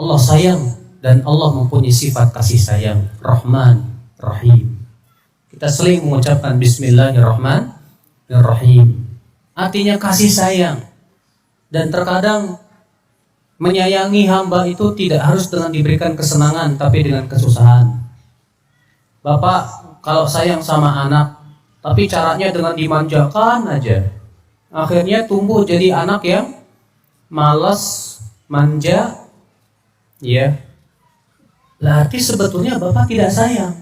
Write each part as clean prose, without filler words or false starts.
Allah sayang dan Allah mempunyai sifat kasih sayang, Rahman, Rahim. Kita sering mengucapkan Bismillahirrahmanirrahim. Artinya kasih sayang. Dan terkadang menyayangi hamba itu tidak harus dengan diberikan kesenangan, tapi dengan kesusahan. Bapak kalau sayang sama anak, tapi caranya dengan dimanjakan aja, akhirnya tumbuh jadi anak yang malas, manja, ya. Berarti sebetulnya Bapak tidak sayang.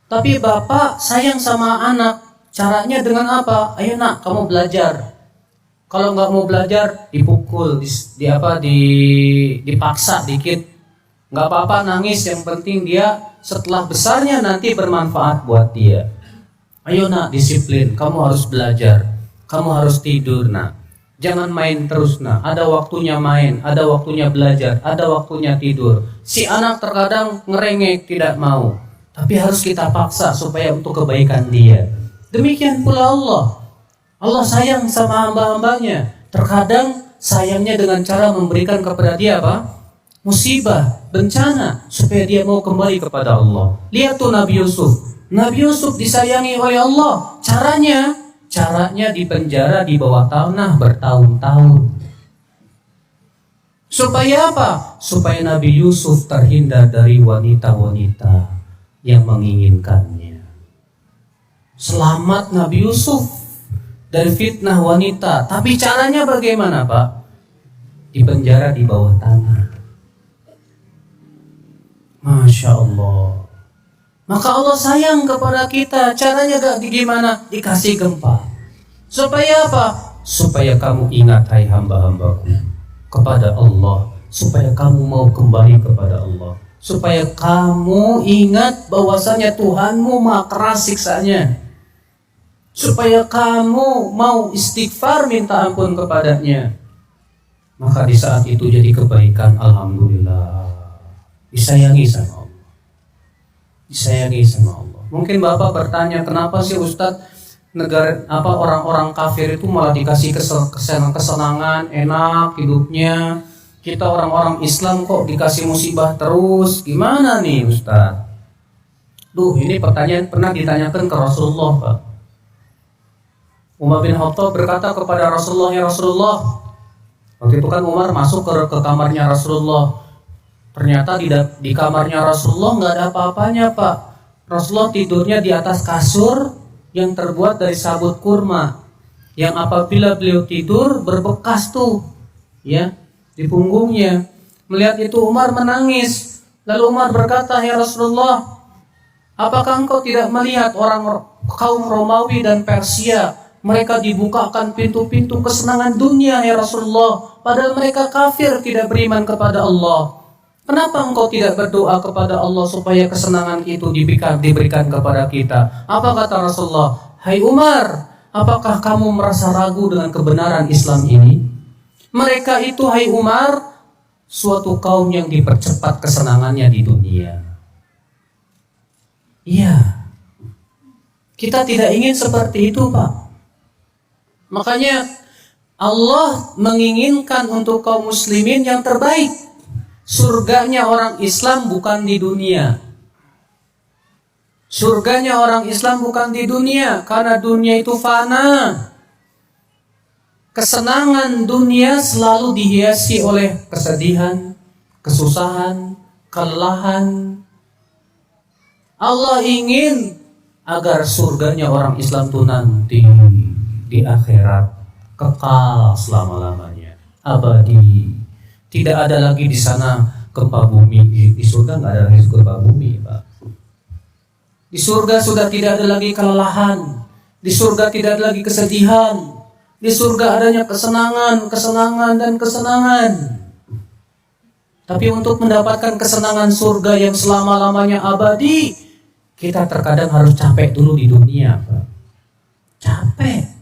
Tapi Bapak sayang sama anak, caranya dengan apa? Ayo nak, kamu belajar. Kalau nggak mau belajar, dipukul, dipaksa dikit. Nggak apa-apa, nangis. Yang penting dia setelah besarnya nanti bermanfaat buat dia. Ayo nak, disiplin. Kamu harus belajar. Kamu harus tidur nak. Jangan main terus nak. Ada waktunya main, ada waktunya belajar, ada waktunya tidur. Si anak terkadang ngerengek, tidak mau. Tapi harus kita paksa supaya untuk kebaikan dia. Demikian pula Allah. Allah sayang sama hamba-hambanya. Terkadang sayangnya dengan cara memberikan kepada dia apa? Musibah, bencana, supaya dia mau kembali kepada Allah. Lihat tuh Nabi Yusuf. Nabi Yusuf disayangi oleh Allah. Caranya dipenjara di bawah tanah bertahun-tahun. Supaya apa? Supaya Nabi Yusuf terhindar dari wanita-wanita yang menginginkannya. Selamat Nabi Yusuf dari fitnah wanita. Tapi caranya bagaimana Pak? Dipenjara di bawah tanah. Masya Allah. Maka Allah sayang kepada kita. Caranya gimana? Dikasih gempa. Supaya apa? Supaya kamu ingat hai hamba-hambaku kepada Allah. Supaya kamu mau kembali kepada Allah. Supaya kamu ingat bahwasanya Tuhanmu maha keras siksanya. Supaya kamu mau istighfar minta ampun kepadanya. Maka di saat itu jadi kebaikan. Alhamdulillah. Disayangi sama Allah. Disayangi sama Allah. Mungkin Bapak bertanya, kenapa sih Ustadz orang-orang kafir itu malah dikasih kesenangan, enak hidupnya. Kita orang-orang Islam kok dikasih musibah terus. Gimana nih Ustadz? Ini pertanyaan pernah ditanyakan ke Rasulullah Pak. Umar bin Khattab berkata kepada Rasulullah, ya Rasulullah. Waktu itu kan Umar masuk ke kamarnya Rasulullah. Ternyata di kamarnya Rasulullah nggak ada apa-apanya Pak. Rasulullah tidurnya di atas kasur yang terbuat dari sabut kurma, yang apabila beliau tidur berbekas tuh, ya, di punggungnya. Melihat itu Umar menangis. Lalu Umar berkata, ya Rasulullah, apakah engkau tidak melihat kaum Romawi dan Persia? Mereka dibukakan pintu-pintu kesenangan dunia ya Rasulullah. Padahal mereka kafir, tidak beriman kepada Allah. Kenapa engkau tidak berdoa kepada Allah supaya kesenangan itu diberikan kepada kita? Apa kata Rasulullah? Hai Umar, apakah kamu merasa ragu dengan kebenaran Islam ini? Mereka itu, hai Umar, suatu kaum yang dipercepat kesenangannya di dunia. Iya. Kita tidak ingin seperti itu Pak. Makanya Allah menginginkan untuk kaum muslimin yang terbaik. Surganya orang Islam bukan di dunia. Surganya orang Islam bukan di dunia, karena dunia itu fana. Kesenangan dunia selalu dihiasi oleh kesedihan, kesusahan, kelelahan. Allah ingin agar surganya orang Islam itu nanti di akhirat kekal selama-lamanya, abadi. Tidak ada lagi di sana gempa bumi. Di surga nggak ada lagi gempa bumi Pak. Di surga sudah tidak ada lagi kelelahan. Di surga tidak ada lagi kesedihan. Di surga adanya kesenangan, kesenangan dan kesenangan. Tapi untuk mendapatkan kesenangan surga yang selama-lamanya abadi, kita terkadang harus capek dulu di dunia Pak. Capek.